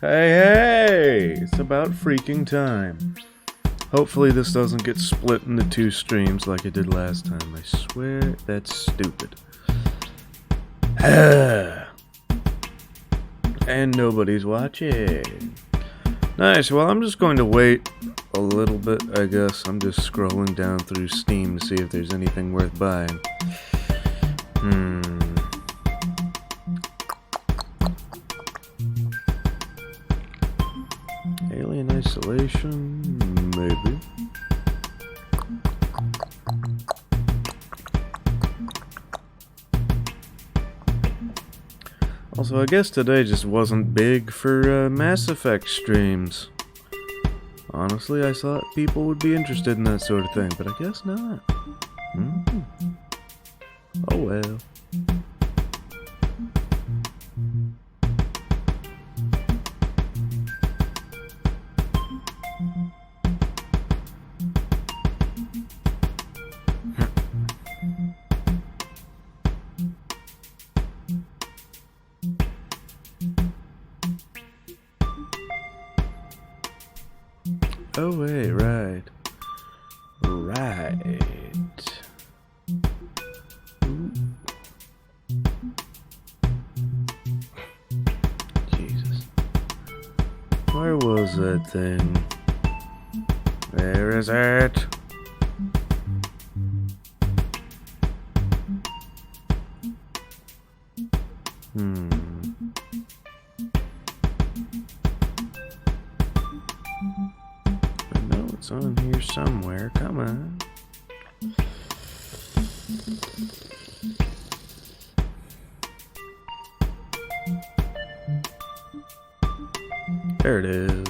Hey, it's about freaking time. Hopefully this doesn't get split into two streams like it did last time. I swear that's stupid. And nobody's watching. Nice, well I'm just going to wait a little bit, I guess. I'm just scrolling down through Steam to see if there's anything worth buying. Alien Isolation, maybe. Also, I guess today just wasn't big for Mass Effect streams. Honestly, I thought people would be interested in that sort of thing, but I guess not. Oh well. Oh wait, right. Ooh. Jesus. Where was that thing? Where is it? It's on here somewhere. Come on. There it is.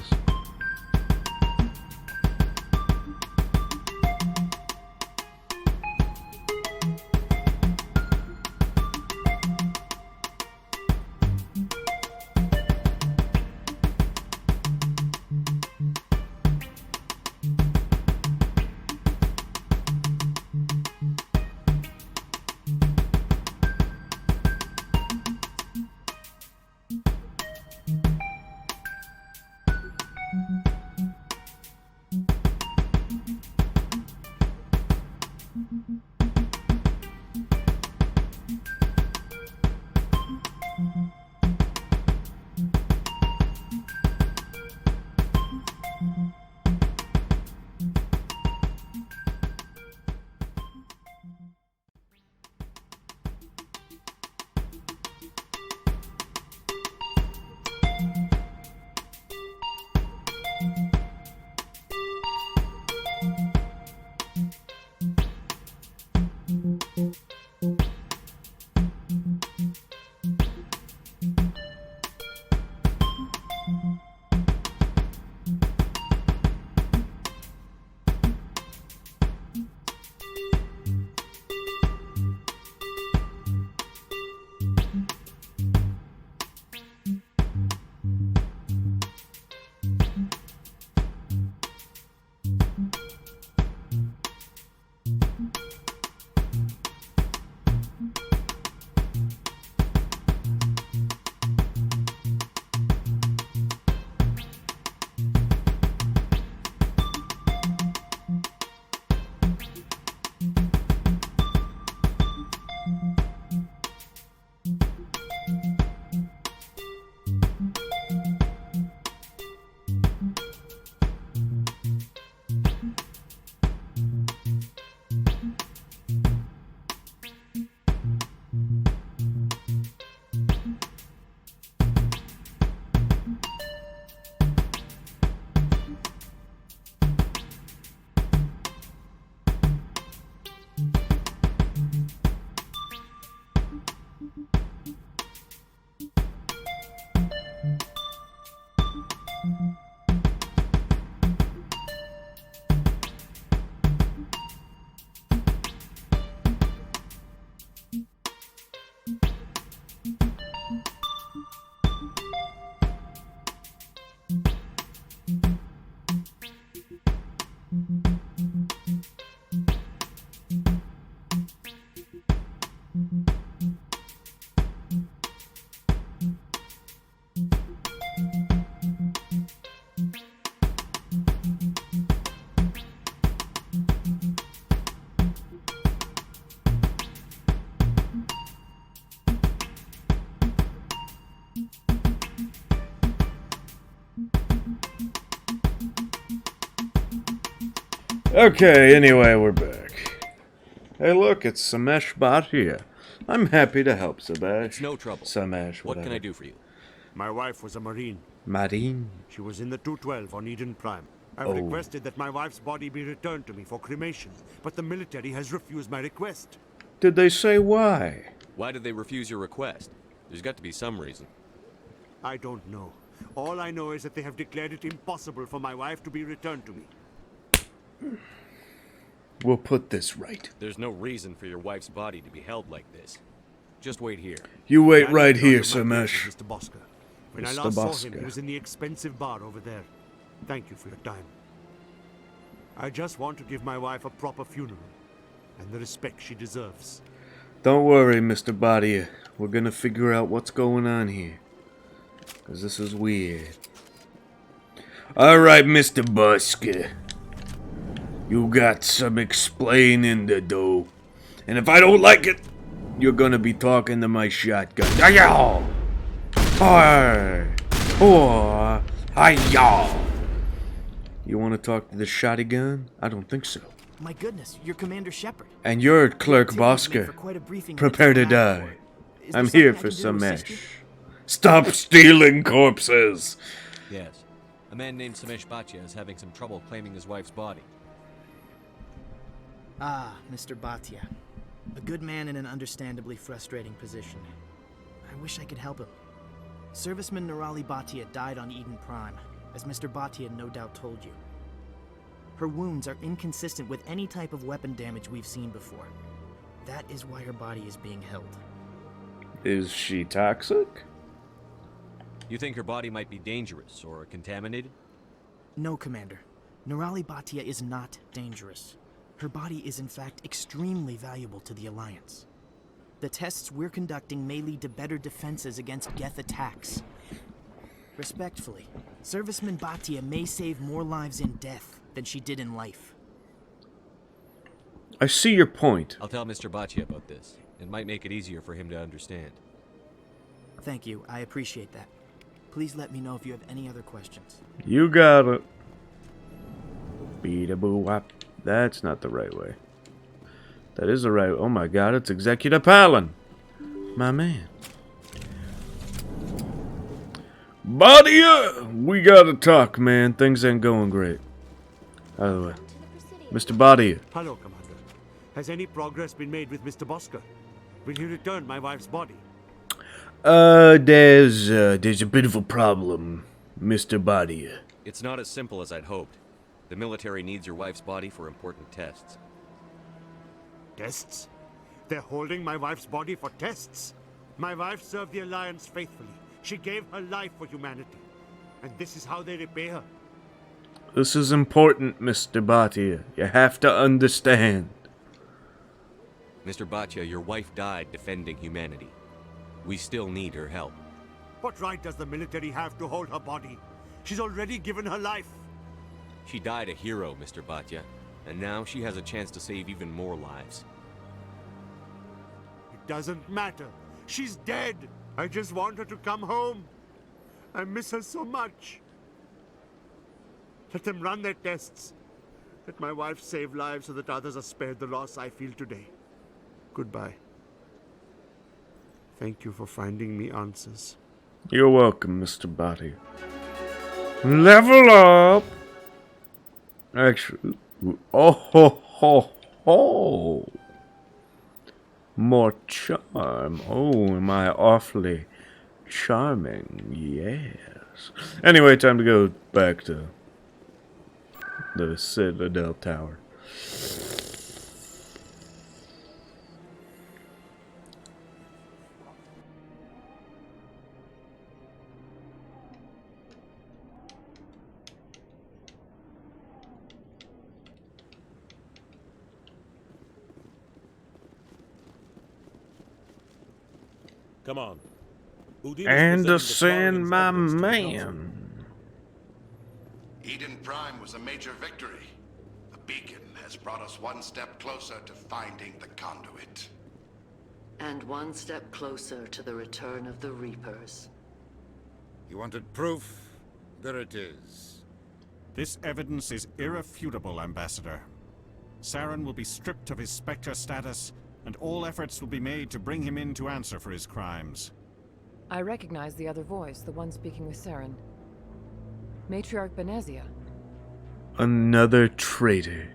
Okay, anyway, we're back. Hey, look, it's Samesh Bhatt here. I'm happy to help, Samesh. It's no trouble. Samesh, What whatever. can I do for you? My wife was a Marine. Marine? She was in the 212 on Eden Prime. I've requested that my wife's body be returned to me for cremation, but the military has refused my request. Did they say why? Why did they refuse your request? There's got to be some reason. I don't know. All I know is that they have declared it impossible for my wife to be returned to me. We'll put this right. There's no reason for your wife's body to be held like this. Just wait here. You wait The right anecdote here, of my Samesh. visit, Mr. Bosker. When I Mr. last saw Bosker. him, he was in the expensive bar over there. Thank you for your time. I just want to give my wife a proper funeral and the respect she deserves. Don't worry, Mr. Bhatia. We're gonna figure out what's going on here. Because this is weird. Alright, Mr. Bosker. You got some explaining to do. And if I don't like it, you're gonna be talking to my shotgun. Hi-yaw! Hi! Oh! Hi-yaw! You wanna talk to the shotgun? I don't think so. My goodness, you're Commander Shepard. And you're Clerk Activity was made Bosker. for quite a briefing Prepare to with the die. Command Corps. Is there I'm something here I for can do to some assist mesh. you? Stop stealing corpses! Yes. A man named Samesh Bhatia is having some trouble claiming his wife's body. Ah, Mr. Bhatia. A good man in an understandably frustrating position. I wish I could help him. Serviceman Nirali Bhatia died on Eden Prime, as Mr. Bhatia no doubt told you. Her wounds are inconsistent with any type of weapon damage we've seen before. That is why her body is being held. Is she toxic? You think her body might be dangerous or contaminated? No, Commander. Nirali Bhatia is not dangerous. Her body is in fact extremely valuable to the Alliance. The tests we're conducting may lead to better defenses against Geth attacks. Respectfully, Serviceman Bhatia may save more lives in death than she did in life. I see your point. I'll tell Mr. Bhatia about this. It might make it easier for him to understand. Thank you, I appreciate that. Please let me know if you have any other questions. You got it. Beat-a-boo-wop. That's not the right way. That is the right. Oh my god, it's Executive Palin. My man. Bhatia! We gotta talk, man. Things ain't going great. By the way, Mr. Bhatia. Hello, Commander. Has any progress been made with Mr. Bosker? Will he return my wife's body? There's a bit of a problem, Mr. Bhatia. It's not as simple as I'd hoped. The military needs your wife's body for important tests. Tests? They're holding my wife's body for tests? My wife served the Alliance faithfully. She gave her life for humanity. And this is how they repay her. This is important, Mr. Bhatia. You have to understand. Mr. Bhatia, your wife died defending humanity. We still need her help. What right does the military have to hold her body? She's already given her life. She died a hero, Mr. Bhatia, and now she has a chance to save even more lives. It doesn't matter. She's dead. I just want her to come home. I miss her so much. Let them run their tests. Let my wife save lives so that others are spared the loss I feel today. Goodbye. Thank you for finding me answers. You're welcome, Mr. Bhatia. Level up! Actually, oh ho ho ho! More charm. Oh, am I awfully charming? Yes. Anyway, time to go back to the Citadel Tower. Come on. Udin is Anderson, presenting the my Squadron's evidence to the man. Eden Prime was a major victory. The beacon has brought us one step closer to finding the conduit. And one step closer to the return of the Reapers. You wanted proof? There it is. This evidence is irrefutable, Ambassador. Saren will be stripped of his Spectre status, and all efforts will be made to bring him in to answer for his crimes. I recognize the other voice, the one speaking with Saren. Matriarch Benezia. Another traitor.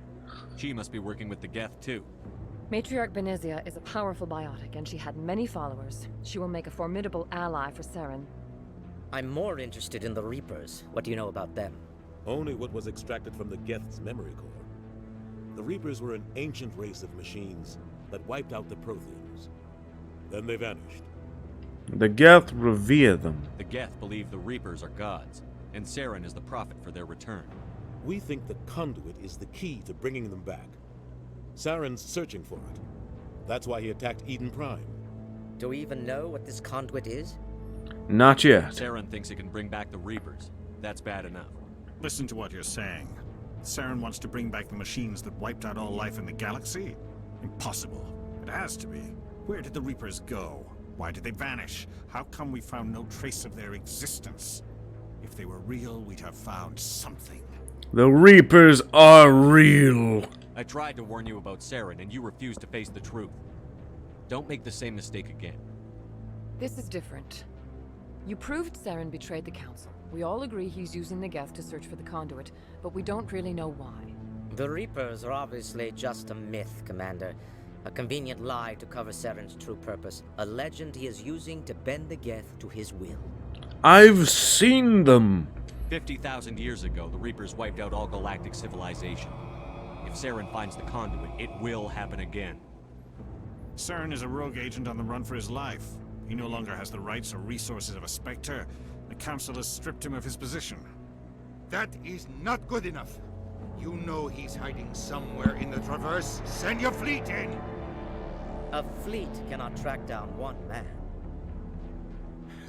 She must be working with the Geth, too. Matriarch Benezia is a powerful biotic, and she had many followers. She will make a formidable ally for Saren. I'm more interested in the Reapers. What do you know about them? Only what was extracted from the Geth's memory core. The Reapers were an ancient race of machines that wiped out the Protheans. Then they vanished. The Geth revere them. The Geth believe the Reapers are gods, and Saren is the prophet for their return. We think the conduit is the key to bringing them back. Saren's searching for it. That's why he attacked Eden Prime. Do we even know what this conduit is? Not yet. Saren thinks it can bring back the Reapers. That's bad enough. Listen to what you're saying. Saren wants to bring back the machines that wiped out all life in the galaxy? Impossible. It has to be. Where did the Reapers go? Why did they vanish? How come we found no trace of their existence? If they were real, we'd have found something. The Reapers are real. I tried to warn you about Saren, and you refused to face the truth. Don't make the same mistake again. This is different. You proved Saren betrayed the Council. We all agree he's using the Geth to search for the conduit, but we don't really know why. The Reapers are obviously just a myth, Commander. A convenient lie to cover Saren's true purpose. A legend he is using to bend the Geth to his will. I've seen them. 50,000 years ago, the Reapers wiped out all galactic civilization. If Saren finds the conduit, it will happen again. Saren is a rogue agent on the run for his life. He no longer has the rights or resources of a Spectre. The Council has stripped him of his position. That is not good enough. You know he's hiding somewhere in the Traverse. Send your fleet in! A fleet cannot track down one man.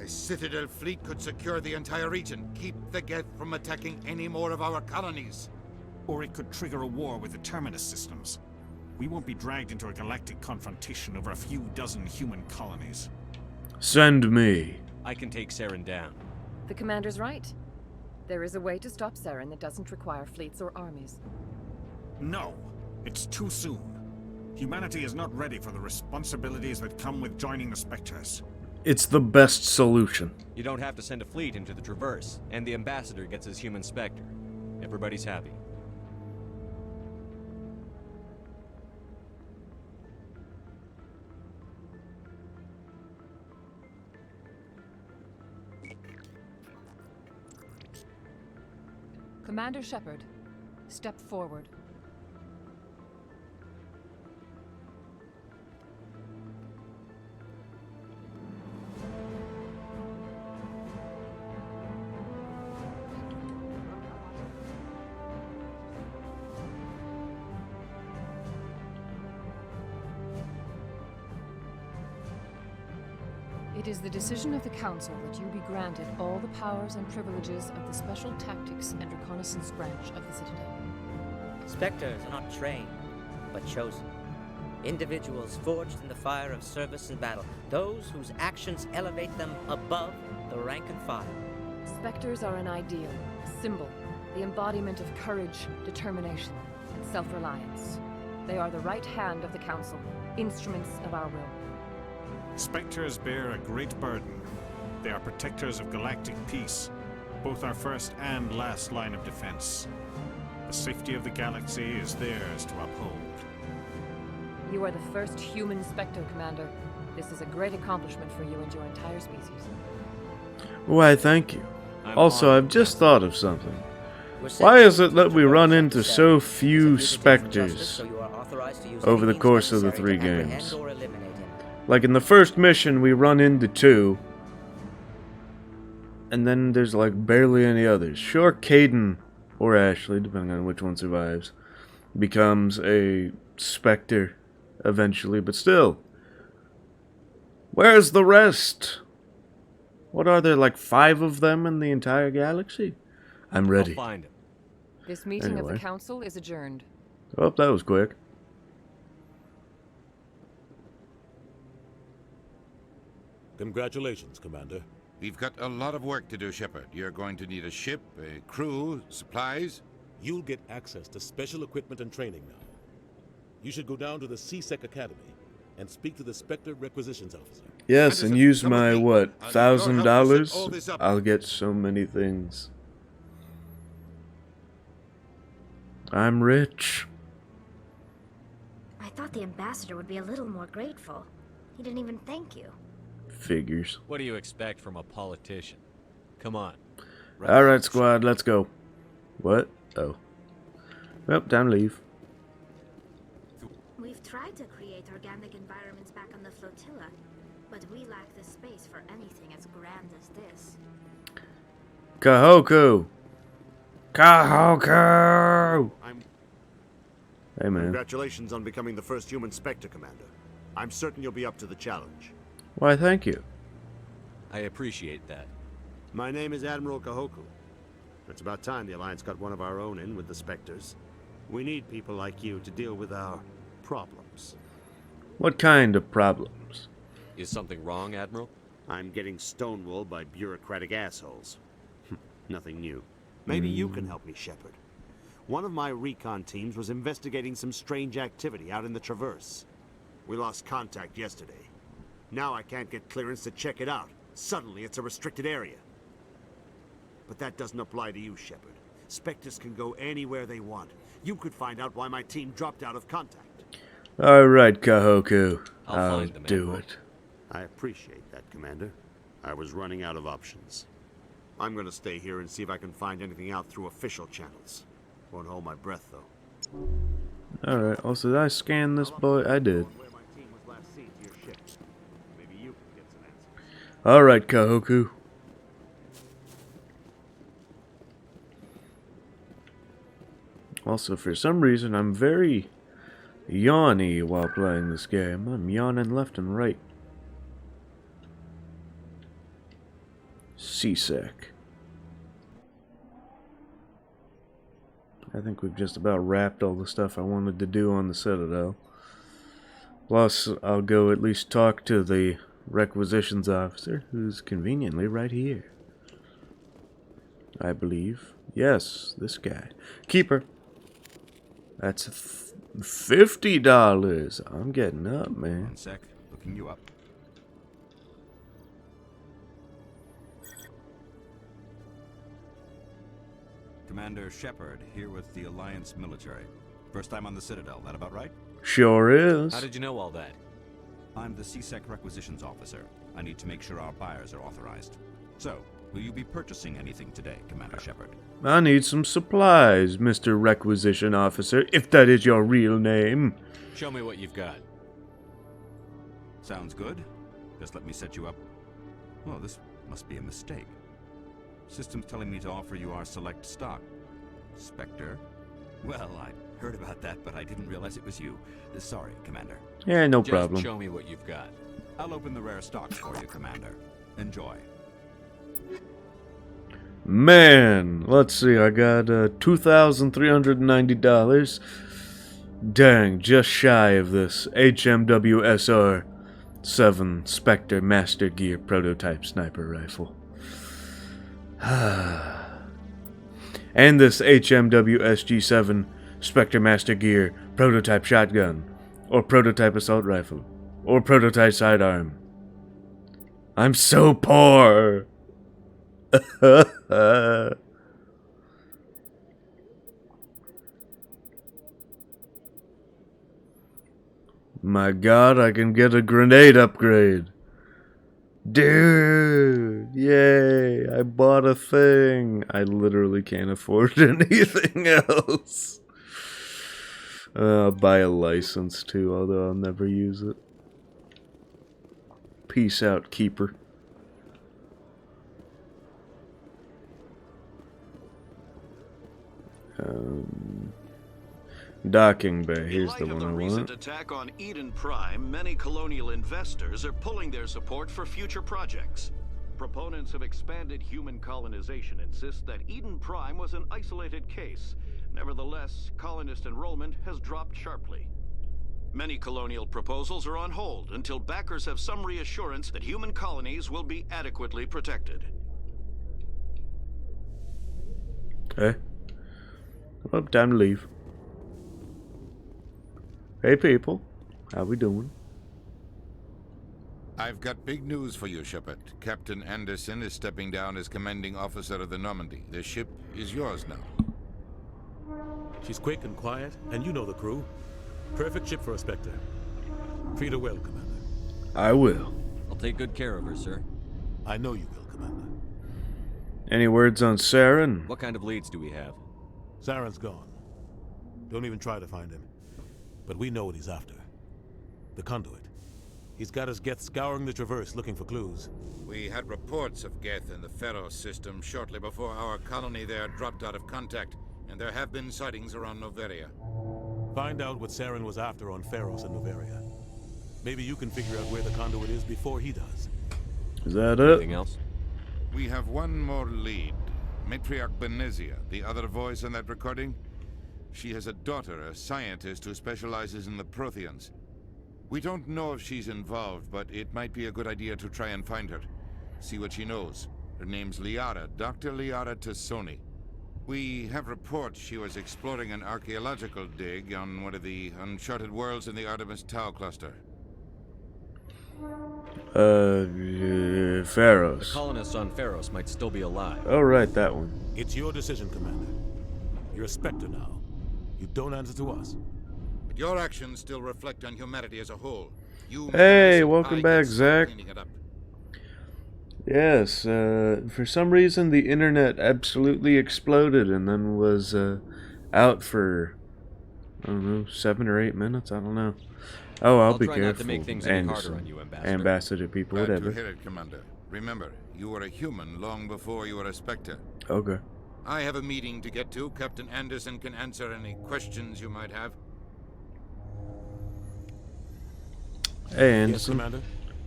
A Citadel fleet could secure the entire region, keep the Geth from attacking any more of our colonies. Or it could trigger a war with the Terminus systems. We won't be dragged into a galactic confrontation over a few dozen human colonies. Send me. I can take Saren down. The Commander's right. There is a way to stop Saren that doesn't require fleets or armies. No, it's too soon. Humanity is not ready for the responsibilities that come with joining the Spectres. It's the best solution. You don't have to send a fleet into the Traverse, and the Ambassador gets his human Spectre. Everybody's happy. Commander Shepard, step forward. It is the decision of the Council that you be granted all the powers and privileges of the Special Tactics and Reconnaissance branch of the Citadel. Spectres are not trained, but chosen. Individuals forged in the fire of service and battle. Those whose actions elevate them above the rank and file. Spectres are an ideal, a symbol, the embodiment of courage, determination, and self-reliance. They are the right hand of the Council, instruments of our will. Spectres bear a great burden. They are protectors of galactic peace, both our first and last line of defense. The safety of the galaxy is theirs to uphold. You are the first human Spectre, Commander. This is a great accomplishment for you and your entire species. Why, thank you. Also, honored. I've just thought of something. Why is it that we run into so few Spectres over the course of the 3 games? Like in the first mission, we run into 2. And then there's like barely any others. Sure, Caden or Ashley, depending on which one survives, becomes a Spectre eventually, but still. Where's the rest? What are there, like 5 of them in the entire galaxy? I'm ready. I'll find him. This meeting of Anyway. the Council is adjourned. Oh, that was quick. Congratulations, Commander. We've got a lot of work to do, Shepard. You're going to need a ship, a crew, supplies. You'll get access to special equipment and training now. You should go down to the CSEC Academy and speak to the Spectre Requisitions Officer. Yes, and Anderson, use come with my, me. what, I'll need your help to set all $1,000? this up. I'll get so many things. I'm rich. I thought the ambassador would be a little more grateful. He didn't even thank you. Figures. What do you expect from a politician? Come on. Alright, squad, let's go. What? Oh. Well, time to leave. We've tried to create organic environments back on the flotilla, but we lack the space for anything as grand as this. Kahoku! Kahoku! Hey, man. Congratulations on becoming the first human Spectre, Commander. I'm certain you'll be up to the challenge. Why, thank you. I appreciate that. My name is Admiral Kahoku. It's about time the Alliance got one of our own in with the Spectres. We need people like you to deal with our problems. What kind of problems? Is something wrong, Admiral? I'm getting stonewalled by bureaucratic assholes. Nothing new. Maybe you can help me, Shepard. One of my recon teams was investigating some strange activity out in the Traverse. We lost contact yesterday. Now I can't get clearance to check it out. Suddenly it's a restricted area. But that doesn't apply to you, Shepard. Spectres can go anywhere they want. You could find out why my team dropped out of contact. Alright, Kahoku. I'll I'll find them, do Admiral. it. I appreciate that, Commander. I was running out of options. I'm gonna stay here and see if I can find anything out through official channels. Won't hold my breath, though. Alright, also, did I scan this boy? I did. Where my team was last seen to your ship. Maybe you can get some answers. Alright, Kahoku. Also, for some reason, I'm very yawny while playing this game. I'm yawning left and right. CSEC. I think we've just about wrapped all the stuff I wanted to do on the Citadel. Plus, I'll go at least talk to the requisitions officer, who's conveniently right here. I believe. Yes, this guy. Keeper. That's $50. I'm getting up, man. One sec. Looking you up. Commander Shepard, here with the Alliance military. First time on the Citadel, that about right? Sure is. How did you know all that? I'm the CSEC Requisitions Officer. I need to make sure our buyers are authorized. So, will you be purchasing anything today, Commander Shepard? I need some supplies, Mr. Requisition Officer, if that is your real name. Show me what you've got. Sounds good. Just let me set you up. Oh, this must be a mistake. System's telling me to offer you our select stock. Spectre? Well, I heard about that, but I didn't realize it was you. Sorry, Commander. Yeah, no Just problem. show me what you've got. I'll open the rare stocks for you, Commander. Enjoy. Man, let's see, I got $2,390. Dang, just shy of this HMW SR-7 Spectre Master Gear prototype sniper rifle. And this HMW SG-7 Spectre Master Gear prototype shotgun, or prototype assault rifle, or prototype sidearm. I'm so poor! My god, I can get a grenade upgrade. Dude, yay, I bought a thing. I literally can't afford anything else. I'll buy a license too, although I'll never use it. Peace out, Keeper. Docking bay, here's the one I want. In light of the recent attack on Eden Prime, many colonial investors are pulling their support for future projects. Proponents of expanded human colonization insist that Eden Prime was an isolated case. Nevertheless, colonist enrollment has dropped sharply. Many colonial proposals are on hold until backers have some reassurance that human colonies will be adequately protected. Okay. Well, time to leave. Hey people, how we doing? I've got big news for you, Shepard. Captain Anderson is stepping down as commanding officer of the Normandy. The ship is yours now. She's quick and quiet, and you know the crew. Perfect ship for a Spectre. Treat her well, Commander. I will. I'll take good care of her, sir. I know you will, Commander. Any words on Saren? What kind of leads do we have? Saren's gone. Don't even try to find him. But we know what he's after. The conduit. He's got his Geth scouring the Traverse looking for clues. We had reports of Geth in the Pharos system shortly before our colony there dropped out of contact, and there have been sightings around Noveria. Find out what Saren was after on Pharos and Noveria. Maybe you can figure out where the conduit is before he does. Is that it? Anything else? We have one more lead. Matriarch Benezia, the other voice in that recording. She has a daughter, a scientist who specializes in the Protheans. We don't know if she's involved, but it might be a good idea to try and find her. See what she knows. Her name's Liara, Dr. Liara Tassoni. We have reports she was exploring an archaeological dig on one of the uncharted worlds in the Artemis Tau cluster. Pharos. The colonists on Pharos might still be alive. Oh, right, that one. It's your decision, Commander. You're a Spectre now. You don't answer to us. But your actions still reflect on humanity as a whole. You Hey, welcome back, Zach. Yes, for some reason the internet absolutely exploded and then was out for, I don't know, 7 or 8 minutes, I don't know. Oh, I'll be try careful. not to make things any harder on you, Ambassador people, Glad whatever. to hear it, Commander. Remember, you were a human long before you were a Spectre. Okay. I have a meeting to get to. Captain Anderson can answer any questions you might have. Hey, Yes, Anderson. Commander?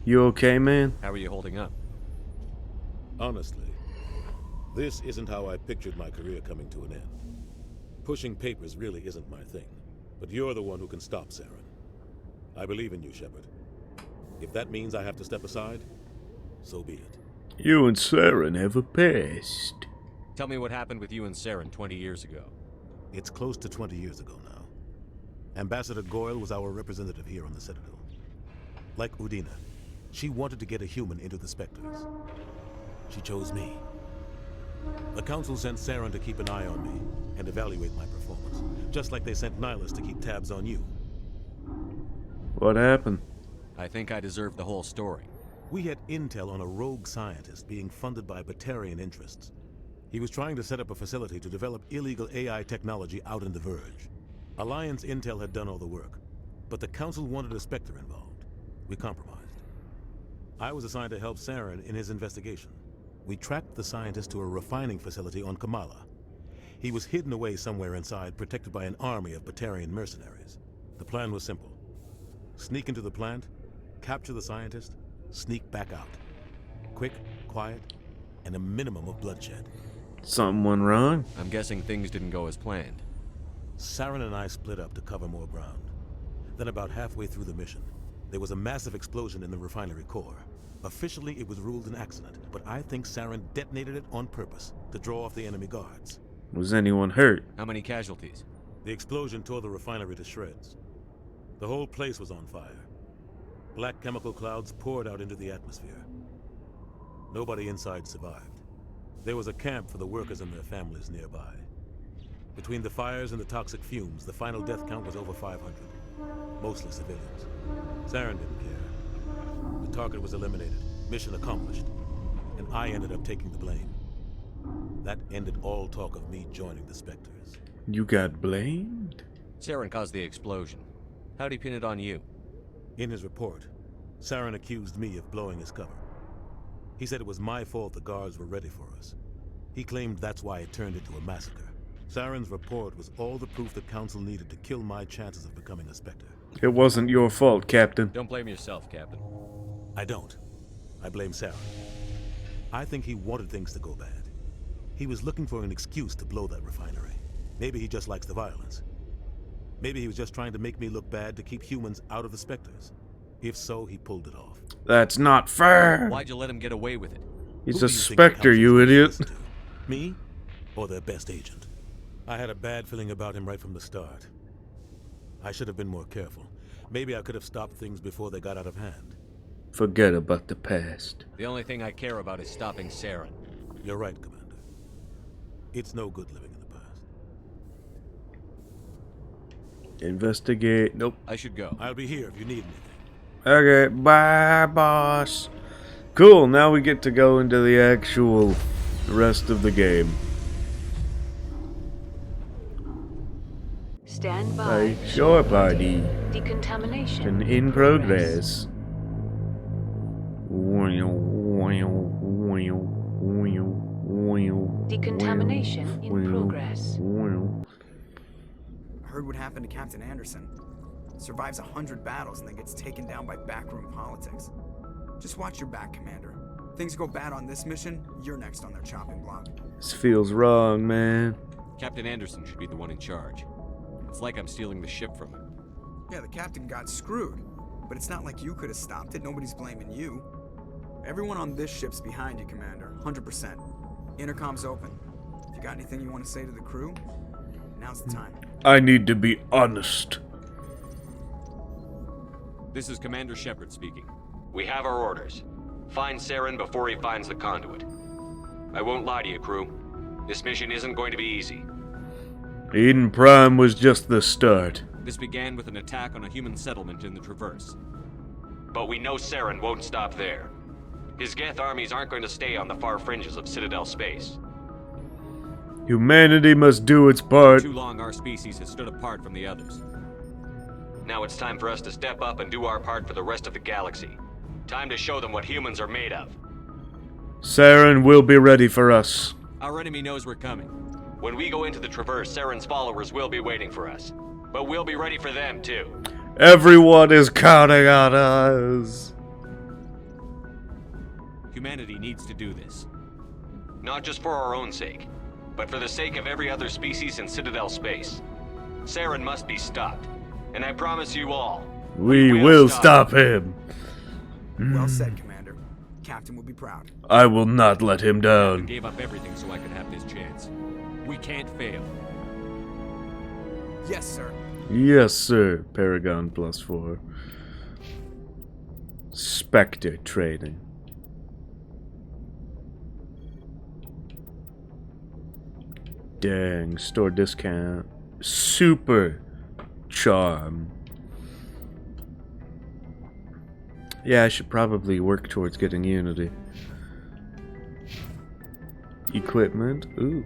You okay, man? How are you holding up? Honestly, this isn't how I pictured my career coming to an end. Pushing papers really isn't my thing, but you're the one who can stop Saren. I believe in you, Shepard. If that means I have to step aside, so be it. You and Saren have a past. Tell me what happened with you and Saren 20 years ago. It's close to 20 years ago now. Ambassador Goyle was our representative here on the Citadel. Like Udina, she wanted to get a human into the Spectres. She chose me. The Council sent Saren to keep an eye on me and evaluate my performance, just like they sent Nihilus to keep tabs on you. What happened? I think I deserve the whole story. We had intel on a rogue scientist being funded by Batarian interests. He was trying to set up a facility to develop illegal AI technology out in the Verge. Alliance intel had done all the work, but the Council wanted a Spectre involved. We compromised. I was assigned to help Saren in his investigation. We tracked the scientist to a refining facility on Kamala. He was hidden away somewhere inside, protected by an army of Batarian mercenaries. The plan was simple. Sneak into the plant, capture the scientist, sneak back out. Quick, quiet, and a minimum of bloodshed. Something went wrong? I'm guessing things didn't go as planned. Saren and I split up to cover more ground. Then about halfway through the mission, there was a massive explosion in the refinery core. Officially, it was ruled an accident, but I think Saren detonated it on purpose to draw off the enemy guards. Was anyone hurt? How many casualties? The explosion tore the refinery to shreds. The whole place was on fire. Black chemical clouds poured out into the atmosphere. Nobody inside survived. There was a camp for the workers and their families nearby. Between the fires and the toxic fumes, the final death count was over 500. Mostly civilians. Saren didn't care. The target was eliminated, mission accomplished, and I ended up taking the blame. That ended all talk of me joining the Spectres. You got blamed? Saren caused the explosion. How'd he pin it on you? In his report, Saren accused me of blowing his cover. He said it was my fault the guards were ready for us. He claimed that's why it turned into a massacre. Saren's report was all the proof the Council needed to kill my chances of becoming a Spectre. It wasn't your fault, Captain. Don't blame yourself, Captain. I don't. I blame Saren. I think he wanted things to go bad. He was looking for an excuse to blow that refinery. Maybe he just likes the violence. Maybe he was just trying to make me look bad to keep humans out of the Spectres. If so, he pulled it off. That's not fair. Why'd you let him get away with it? He's Who a do you think Spectre, the you idiot. Council's gonna listen to? Me? Or their best agent? I had a bad feeling about him right from the start. I should have been more careful. Maybe I could have stopped things before they got out of hand. Forget about the past. The only thing I care about is stopping Saren. You're right, Commander. It's no good living in the past. Investigate. Nope. I should go. I'll be here if you need anything. Okay, bye, boss. Cool, now we get to go into the actual rest of the game. Stand by. Right, sure, buddy. Decontamination. And in progress. Decontamination in progress. Heard what happened to Captain Anderson. Survives 100 battles and then gets taken down by backroom politics. Just watch your back, Commander. Things go bad on this mission, you're next on their chopping block. This feels wrong, man. Captain Anderson should be the one in charge. It's like I'm stealing the ship from him. Yeah, the captain got screwed. But it's not like you could have stopped it. Nobody's blaming you. Everyone on this ship's behind you, Commander. 100%. Intercom's open. If you got anything you want to say to the crew, now's the time. I need to be honest. This is Commander Shepard speaking. We have our orders. Find Saren before he finds the conduit. I won't lie to you, crew. This mission isn't going to be easy. Eden Prime was just the start. This began with an attack on a human settlement in the Traverse. But we know Saren won't stop there. His Geth armies aren't going to stay on the far fringes of Citadel space. Humanity must do its part. For too long, our species has stood apart from the others. Now it's time for us to step up and do our part for the rest of the galaxy. Time to show them what humans are made of. Saren will be ready for us. Our enemy knows we're coming. When we go into the Traverse, Saren's followers will be waiting for us. But we'll be ready for them, too. Everyone is counting on us. Humanity needs to do this. Not just for our own sake, but for the sake of every other species in Citadel space. Saren must be stopped. And I promise you all, we will stop him. Well said, Commander. Captain will be proud. I will not let him down. I gave up everything so I could have this chance. We can't fail. Yes, sir. Yes, sir. Paragon +4. Spectre training. Dang, store discount. Super charm. Yeah, I should probably work towards getting Unity. Equipment. Ooh.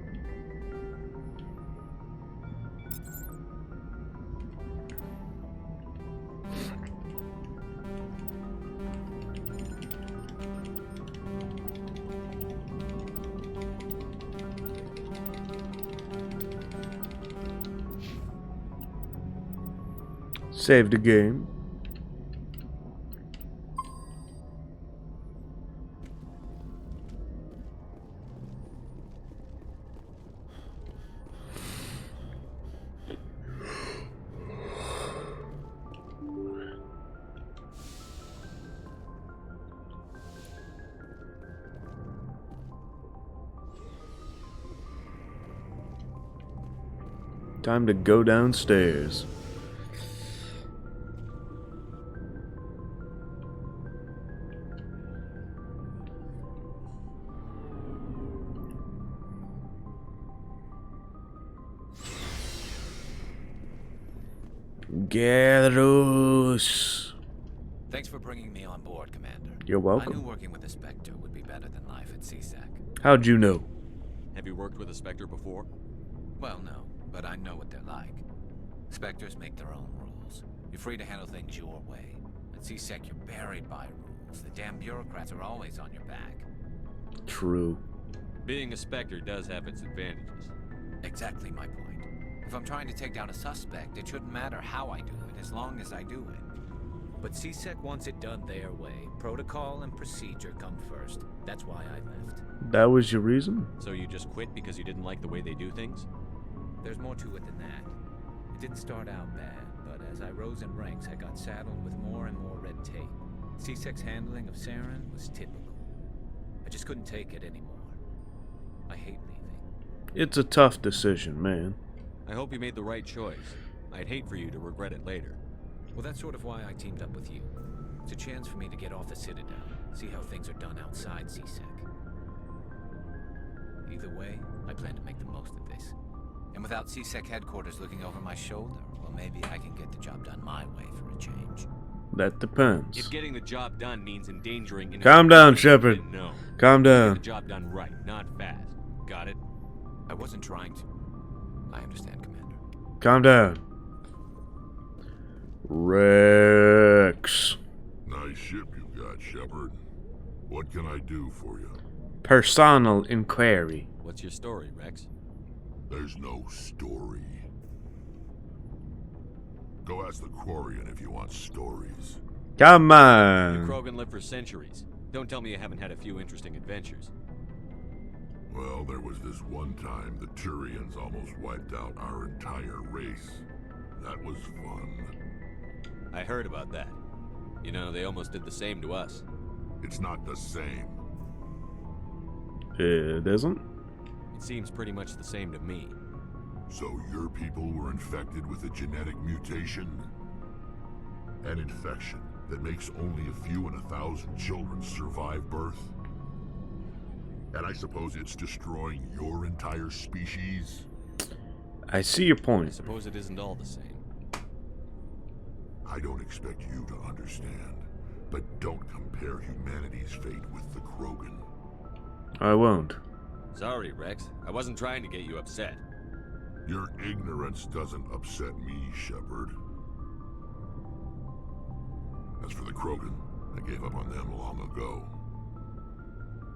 Save the game. Time to go downstairs. Gyarados. Thanks for bringing me on board, Commander. You're welcome. I knew working with a Spectre would be better than life at CSEC. How'd you know? Have you worked with a Spectre before? Well, no, but I know what they're like. Spectres make their own rules. You're free to handle things your way. At CSEC, you're buried by rules. The damn bureaucrats are always on your back. True. Being a Spectre does have its advantages. Exactly my point. If I'm trying to take down a suspect, it shouldn't matter how I do it, as long as I do it. But CSEC wants it done their way. Protocol and procedure come first. That's why I left. That was your reason? So you just quit because you didn't like the way they do things? There's more to it than that. It didn't start out bad, but as I rose in ranks, I got saddled with more and more red tape. CSEC's handling of Saren was typical. I just couldn't take it anymore. I hate leaving. It's a tough decision, man. I hope you made the right choice. I I'd hate for you to regret it later. Well, that's sort of why I teamed up with you. It's a chance for me to get off the Citadel, see how things are done outside CSEC. Either way, I plan to make the most of this. And without CSEC headquarters looking over my shoulder, well, maybe I can get the job done my way for a change. That depends. If getting the job done means endangering innocent Calm down, people, Shepard. then no. Calm down. Get the job done right, not fast. Got it? I wasn't trying to. I understand, Commander. Calm down. Rex. Nice ship you got, Shepard. What can I do for you? Personal inquiry. What's your story, Rex? There's no story. Go ask the Quarian if you want stories. Come The on. Krogan lived for centuries. Don't tell me you haven't had a few interesting adventures. Well, there was this one time the Turians almost wiped out our entire race. That was fun. I heard about that. You know, they almost did the same to us. It's not the same. It isn't? It seems pretty much the same to me. So your people were infected with a genetic mutation? An infection that makes only a few in 1,000 children survive birth? And I suppose it's destroying your entire species? I see your I point. suppose it isn't all the same. I don't expect you to understand, but don't compare humanity's fate with the Krogan. I won't. Sorry, Rex. I wasn't trying to get you upset. Your ignorance doesn't upset me, Shepard. As for the Krogan, I gave up on them long ago.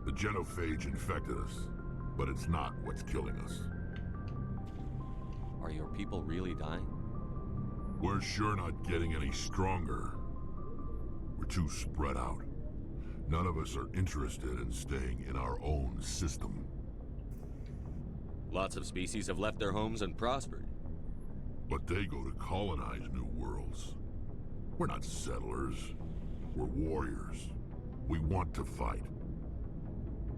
The genophage infected us, but it's not what's killing us. Are your people really dying? We're sure not getting any stronger. We're too spread out. None of us are interested in staying in our own system. Lots of species have left their homes and prospered. But they go to colonize new worlds. We're not settlers. We're warriors. We want to fight.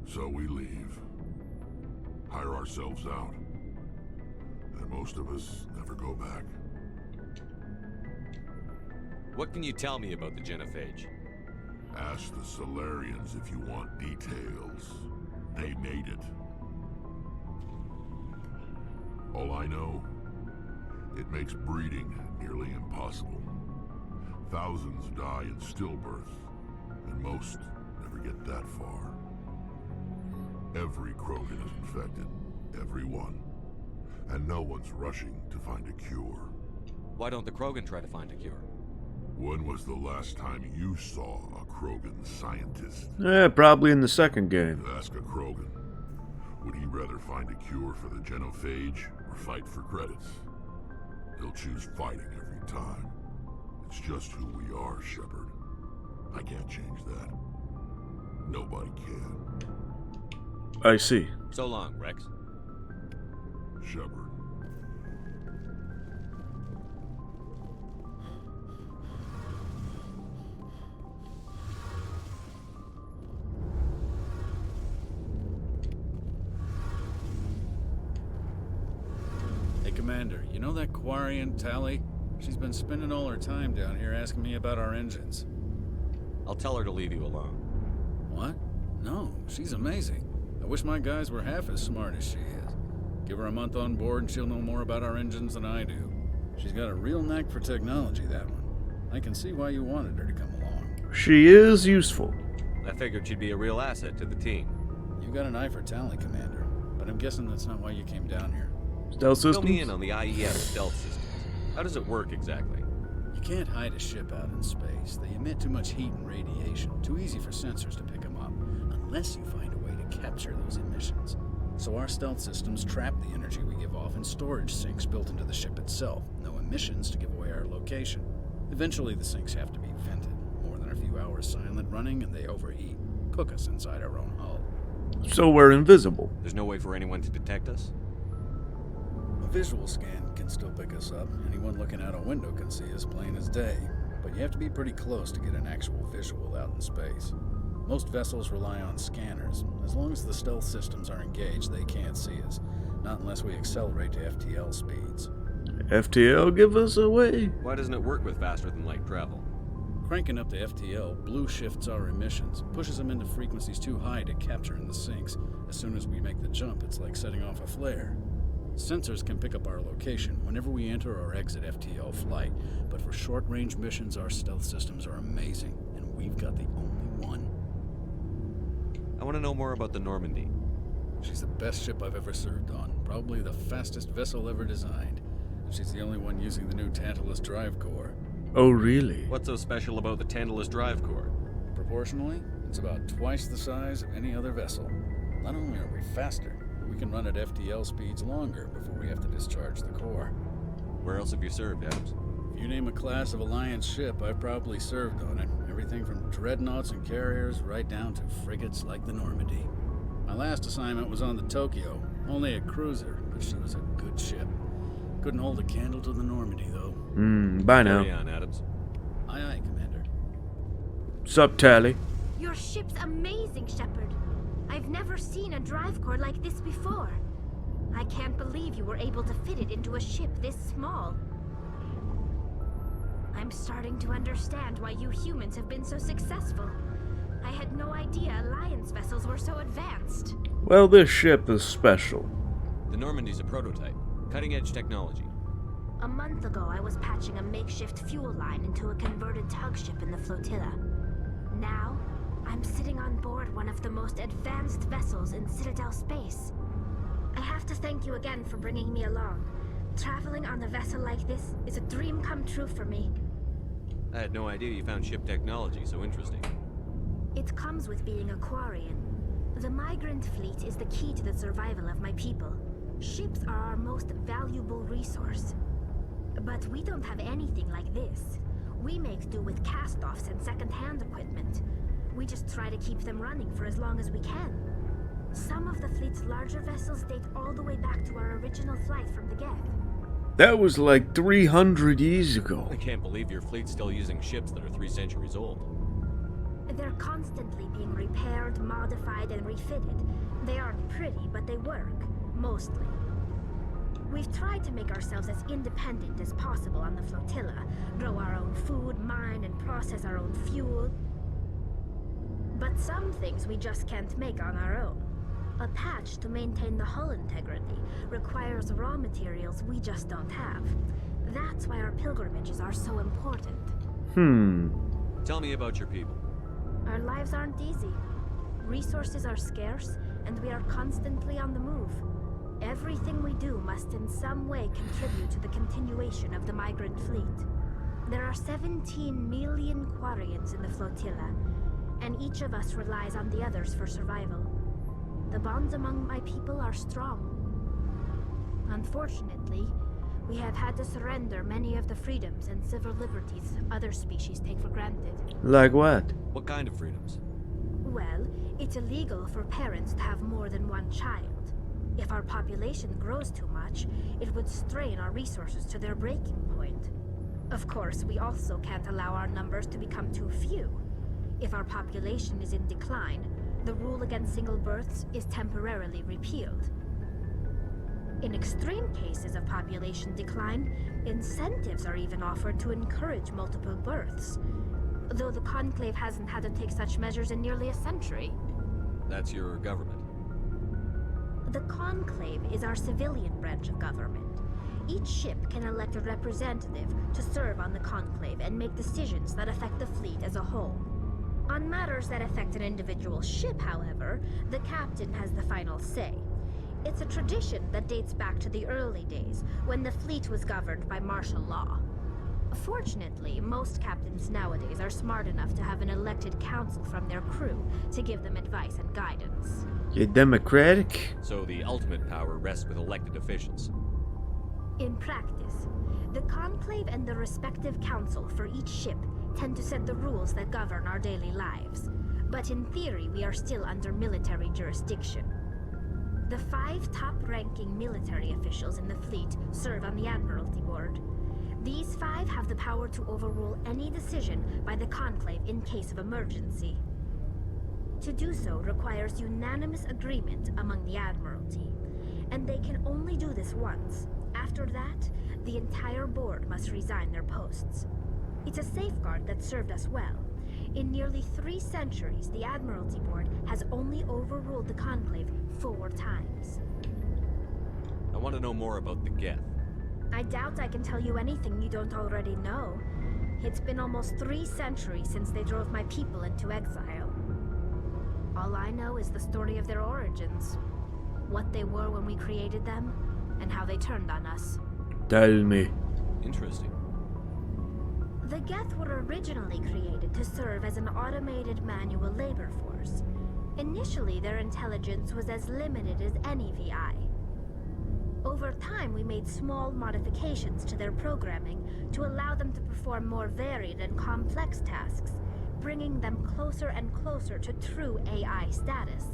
So we leave. Hire ourselves out. And most of us never go back. What can you tell me about the genophage? Ask the Solarians if you want details. They made it. All I know, it makes breeding nearly impossible. Thousands die in stillbirth, and most never get that far. Every Krogan is infected, every one. And no one's rushing to find a cure. Why don't the Krogan try to find a cure? When was the last time you saw a Krogan scientist? Probably in the second game. Ask a Krogan. Would he rather find a cure for the genophage or fight for credits? He'll choose fighting every time. It's just who we are, Shepard. I can't change that. Nobody can. I see. So long, Rex. Shepard. Hey, Commander, you know that Quarian, Tali? She's been spending all her time down here asking me about our engines. I'll tell her to leave you alone. What? No, she's amazing. I wish my guys were half as smart as she is. Give her a month on board and she'll know more about our engines than I do. She's got a real knack for technology, that one. I can see why you wanted her to come along. She is useful. I figured she'd be a real asset to the team. You got an eye for Tali, Commander, but I'm guessing that's not why you came down here. Stealth systems? Fill me in on the IES stealth systems. How does it work exactly? You can't hide a ship out in space. They emit too much heat and radiation. Too easy for sensors to pick them up, unless you find a way to capture those emissions. So our stealth systems trap the energy we give off in storage sinks built into the ship itself. No emissions to give away our location. Eventually the sinks have to be vented. More than a few hours silent running and they overheat. Cook us inside our own hull. So we're invisible. There's no way for anyone to detect us? A visual scan can still pick us up. Anyone looking out a window can see us plain as day. But you have to be pretty close to get an actual visual out in space. Most vessels rely on scanners. As long as the stealth systems are engaged, they can't see us. Not unless we accelerate to FTL speeds. FTL give us away? Why doesn't it work with faster-than-light travel? Cranking up the FTL blue shifts our emissions, pushes them into frequencies too high to capture in the sinks. As soon as we make the jump, it's like setting off a flare. Sensors can pick up our location whenever we enter or exit FTL flight, but for short-range missions, our stealth systems are amazing, and we've got the only one. I want to know more about the Normandy. She's the best ship I've ever served on, probably the fastest vessel ever designed. She's the only one using the new Tantalus drive core. Oh, really? What's so special about the Tantalus drive core? Proportionally, it's about twice the size of any other vessel. Not only are we faster, but we can run at FTL speeds longer before we have to discharge the core. Where else have you served, Adams? If you name a class of Alliance ship, I've probably served on it. Everything from dreadnoughts and carriers right down to frigates like the Normandy. My last assignment was on the Tokyo, only a cruiser, but she was a good ship. Couldn't hold a candle to the Normandy, though. Bye now. Carry on, Adams. Aye, aye, Commander. Sup, Tally? Your ship's amazing, Shepard. I've never seen a drive core like this before. I can't believe you were able to fit it into a ship this small. I'm starting to understand why you humans have been so successful. I had no idea Alliance vessels were so advanced. Well, this ship is special. The Normandy's a prototype. Cutting-edge technology. A month ago, I was patching a makeshift fuel line into a converted tug ship in the flotilla. Now, I'm sitting on board one of the most advanced vessels in Citadel space. I have to thank you again for bringing me along. Traveling on a vessel like this is a dream come true for me. I had no idea you found ship technology so interesting. It comes with being a Quarian. The migrant fleet is the key to the survival of my people. Ships are our most valuable resource. But we don't have anything like this. We make do with cast-offs and second-hand equipment. We just try to keep them running for as long as we can. Some of the fleet's larger vessels date all the way back to our original flight from the Geth. That was like 300 years ago. I can't believe your fleet's still using ships that are 3 centuries old. They're constantly being repaired, modified, and refitted. They aren't pretty, but they work. Mostly. We've tried to make ourselves as independent as possible on the flotilla, grow our own food, mine, and process our own fuel. But some things we just can't make on our own. A patch to maintain the hull integrity requires raw materials we just don't have. That's why our pilgrimages are so important. Tell me about your people. Our lives aren't easy. Resources are scarce, and we are constantly on the move. Everything we do must in some way contribute to the continuation of the migrant fleet. There are 17 million Quarians in the flotilla, and each of us relies on the others for survival. The bonds among my people are strong. Unfortunately, we have had to surrender many of the freedoms and civil liberties other species take for granted. Like what? What kind of freedoms? Well, it's illegal for parents to have more than one child. If our population grows too much, it would strain our resources to their breaking point. Of course, we also can't allow our numbers to become too few. If our population is in decline, the rule against single births is temporarily repealed. In extreme cases of population decline, incentives are even offered to encourage multiple births, though the Conclave hasn't had to take such measures in nearly a century. That's your government. The Conclave is our civilian branch of government. Each ship can elect a representative to serve on the Conclave and make decisions that affect the fleet as a whole. On matters that affect an individual ship, however, the captain has the final say. It's a tradition that dates back to the early days, when the fleet was governed by martial law. Fortunately, most captains nowadays are smart enough to have an elected council from their crew to give them advice and guidance. You're democratic? So the ultimate power rests with elected officials. In practice, the Conclave and the respective council for each ship tend to set the rules that govern our daily lives. But in theory, we are still under military jurisdiction. The 5 top-ranking military officials in the fleet serve on the Admiralty Board. These 5 have the power to overrule any decision by the Conclave in case of emergency. To do so requires unanimous agreement among the Admiralty, and they can only do this once. After that, the entire board must resign their posts. It's a safeguard that served us well. In nearly 3 centuries, the Admiralty Board has only overruled the Conclave 4 times. I want to know more about the Geth. I doubt I can tell you anything you don't already know. It's been almost 3 centuries since they drove my people into exile. All I know is the story of their origins. What they were when we created them, and how they turned on us. Tell me. Interesting. The Geth were originally created to serve as an automated manual labor force. Initially, their intelligence was as limited as any VI. Over time, we made small modifications to their programming to allow them to perform more varied and complex tasks, bringing them closer and closer to true AI status.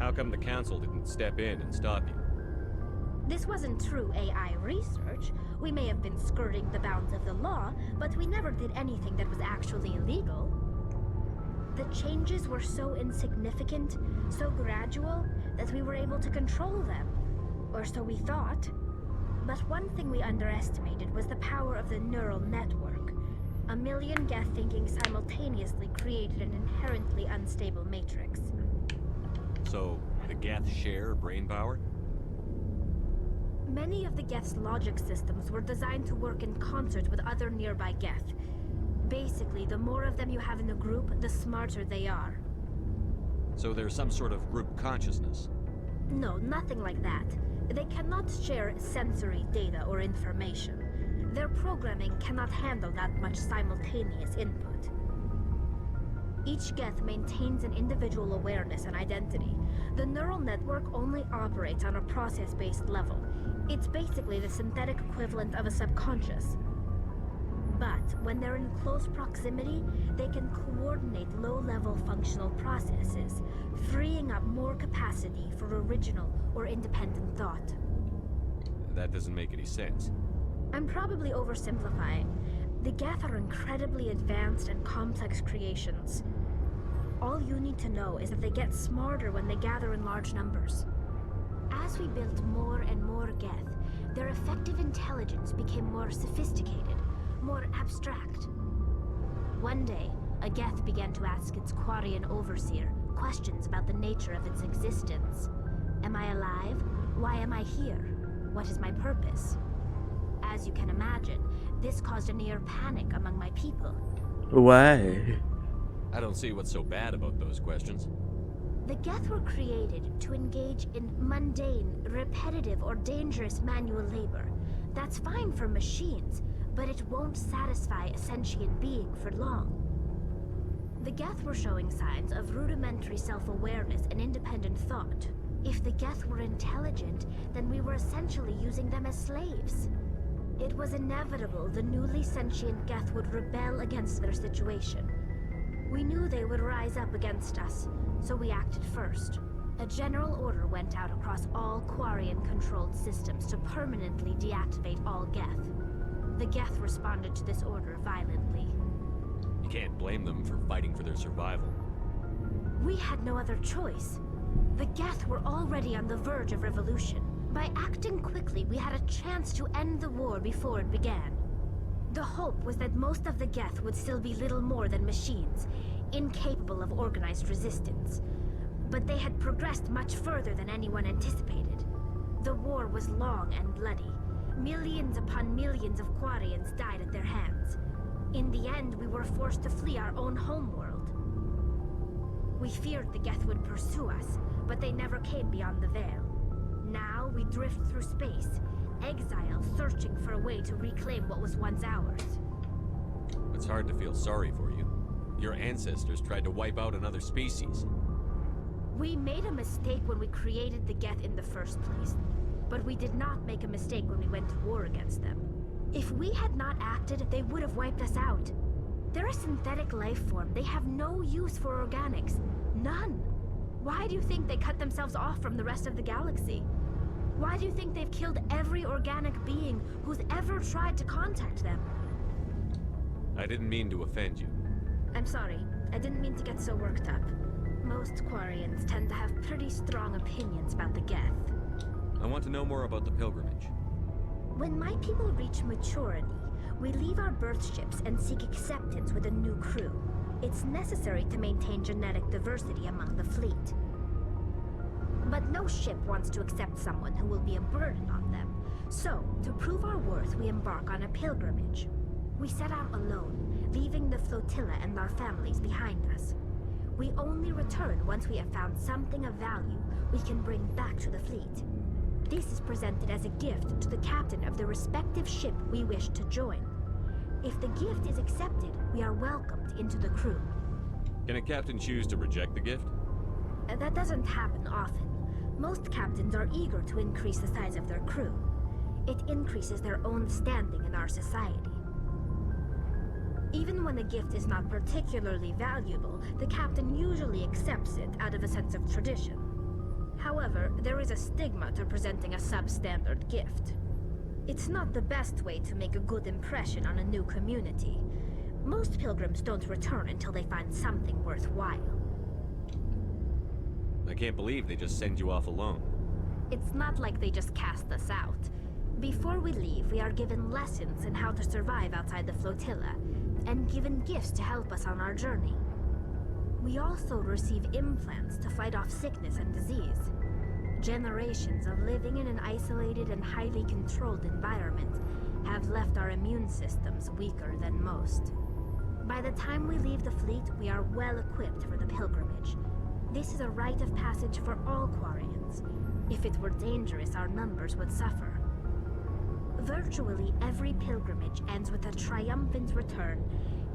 How come the Council didn't step in and stop you? This wasn't true AI research. We may have been skirting the bounds of the law, but we never did anything that was actually illegal. The changes were so insignificant, so gradual, that we were able to control them. Or so we thought. But one thing we underestimated was the power of the neural network. A million Geth thinking simultaneously created an inherently unstable matrix. So, the Geth share brain power? Many of the Geth's logic systems were designed to work in concert with other nearby Geth. Basically, the more of them you have in the group, the smarter they are. So there's some sort of group consciousness? No, nothing like that. They cannot share sensory data or information. Their programming cannot handle that much simultaneous input. Each Geth maintains an individual awareness and identity. The neural network only operates on a process-based level. It's basically the synthetic equivalent of a subconscious. But when they're in close proximity, they can coordinate low-level functional processes, freeing up more capacity for original or independent thought. That doesn't make any sense. I'm probably oversimplifying. The Geth are incredibly advanced and complex creations. All you need to know is that they get smarter when they gather in large numbers. As we built more and more Geth, their effective intelligence became more sophisticated, more abstract. One day, a Geth began to ask its Quarian overseer questions about the nature of its existence. Am I alive? Why am I here? What is my purpose? As you can imagine, this caused a near panic among my people. Why? I don't see what's so bad about those questions. The Geth were created to engage in mundane, repetitive, or dangerous manual labor. That's fine for machines, but it won't satisfy a sentient being for long. The Geth were showing signs of rudimentary self-awareness and independent thought. If the Geth were intelligent, then we were essentially using them as slaves. It was inevitable the newly sentient Geth would rebel against their situation. We knew they would rise up against us, so we acted first. A general order went out across all Quarian-controlled systems to permanently deactivate all Geth. The Geth responded to this order violently. You can't blame them for fighting for their survival. We had no other choice. The Geth were already on the verge of revolution. By acting quickly, we had a chance to end the war before it began. The hope was that most of the Geth would still be little more than machines, incapable of organized resistance. But they had progressed much further than anyone anticipated. The war was long and bloody. Millions upon millions of Quarians died at their hands. In the end, we were forced to flee our own homeworld. We feared the Geth would pursue us, but they never came beyond the Veil. Now we drift through space, exile, searching for a way to reclaim what was once ours. It's hard to feel sorry for you. Your ancestors tried to wipe out another species. We made a mistake when we created the Geth in the first place, but we did not make a mistake when we went to war against them. If we had not acted, they would have wiped us out. They're a synthetic life form. They have no use for organics. None. Why do you think they cut themselves off from the rest of the galaxy? Why do you think they've killed every organic being who's ever tried to contact them? I didn't mean to offend you. I'm sorry. I didn't mean to get so worked up. Most Quarians tend to have pretty strong opinions about the Geth. I want to know more about the pilgrimage. When my people reach maturity, we leave our birth ships and seek acceptance with a new crew. It's necessary to maintain genetic diversity among the fleet. But no ship wants to accept someone who will be a burden on them. So, to prove our worth, we embark on a pilgrimage. We set out alone, leaving the flotilla and our families behind us. We only return once we have found something of value we can bring back to the fleet. This is presented as a gift to the captain of the respective ship we wish to join. If the gift is accepted, we are welcomed into the crew. Can a captain choose to reject the gift? That doesn't happen often. Most captains are eager to increase the size of their crew. It increases their own standing in our society. Even when a gift is not particularly valuable, the captain usually accepts it out of a sense of tradition. However, there is a stigma to presenting a substandard gift. It's not the best way to make a good impression on a new community. Most pilgrims don't return until they find something worthwhile. I can't believe they just send you off alone. It's not like they just cast us out. Before we leave, we are given lessons in how to survive outside the flotilla, and given gifts to help us on our journey. We also receive implants to fight off sickness and disease. Generations of living in an isolated and highly controlled environment have left our immune systems weaker than most. By the time we leave the fleet, we are well equipped for the pilgrimage. This is a rite of passage for all Quarians. If it were dangerous, our numbers would suffer. Virtually every pilgrimage ends with a triumphant return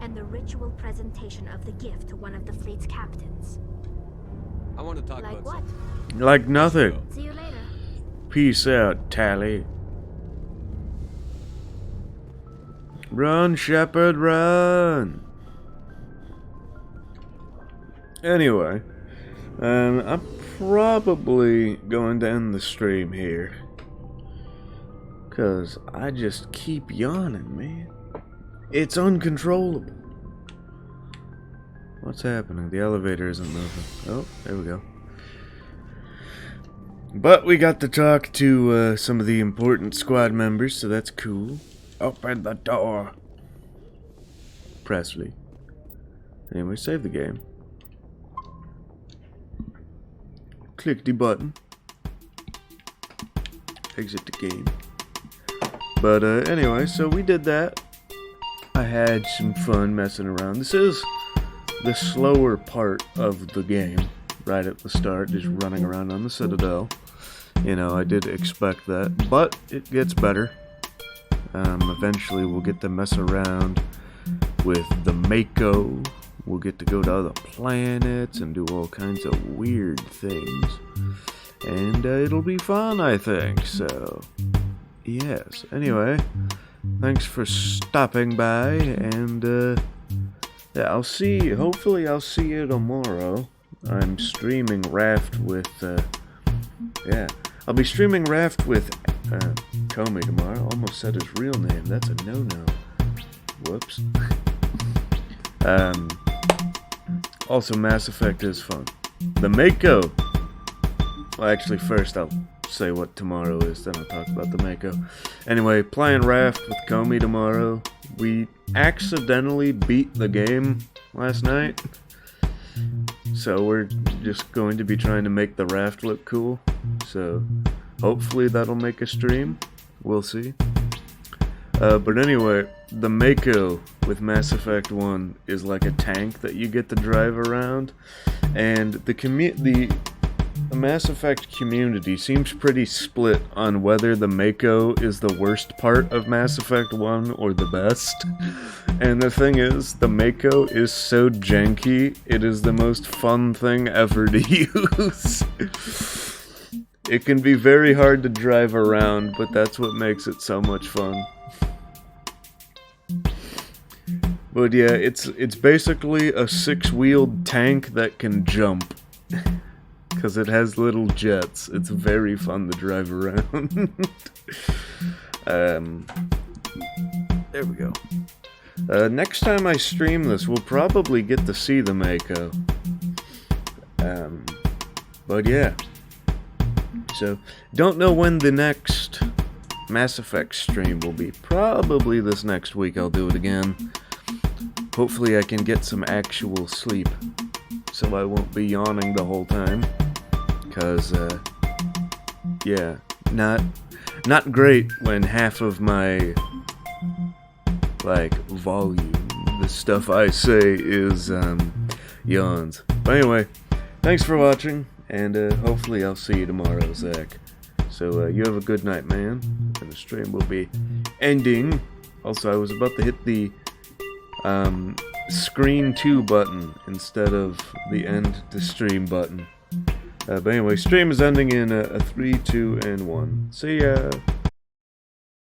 and the ritual presentation of the gift to one of the fleet's captains. I want to talk Like about what? Like nothing. See you later. Peace out, Tally. Run, Shepard, run! Anyway, I'm probably going to end the stream here. Because I just keep yawning, man. It's uncontrollable. What's happening? The elevator isn't moving. Oh, there we go. But we got to talk to some of the important squad members, so that's cool. Open the door. Presley. Anyway, save the game. Click the button. Exit the game. But anyway, so we did that. I had some fun messing around. This is the slower part of the game. Right at the start, just running around on the Citadel. You know, I did expect that. But it gets better. Eventually we'll get to mess around with the Mako. We'll get to go to other planets and do all kinds of weird things. And it'll be fun, I think, so... Yes, anyway, thanks for stopping by, and, yeah, hopefully I'll see you tomorrow. I'm streaming Raft with, yeah, I'll be streaming Raft with, Comey tomorrow. Almost said his real name, that's a no-no. Whoops. Also, Mass Effect is fun. The Mako! Well, actually, first I'll say what tomorrow is, then I'll talk about the Mako. Anyway, playing Raft with Comey tomorrow. We accidentally beat the game last night. So we're just going to be trying to make the Raft look cool. So hopefully that'll make a stream. We'll see. But anyway, the Mako with Mass Effect 1 is like a tank that you get to drive around. And the Mass Effect community seems pretty split on whether the Mako is the worst part of Mass Effect 1 or the best. And the thing is, the Mako is so janky, it is the most fun thing ever to use. It can be very hard to drive around, but that's what makes it so much fun. But yeah, it's basically a 6-wheeled tank that can jump. Because it has little jets. It's very fun to drive around. There we go. Next time I stream this, we'll probably get to see the Mako. But yeah. So, don't know when the next Mass Effect stream will be. Probably this next week I'll do it again. Hopefully I can get some actual sleep, so I won't be yawning the whole time. Because, yeah, not great when half of my, like, volume, the stuff I say is, yawns. But anyway, thanks for watching, and hopefully I'll see you tomorrow, Zach. So you have a good night, man, and the stream will be ending. Also, I was about to hit the screen 2 button instead of the end to stream button. But anyway, stream is ending in 3, 2, and 1. See ya!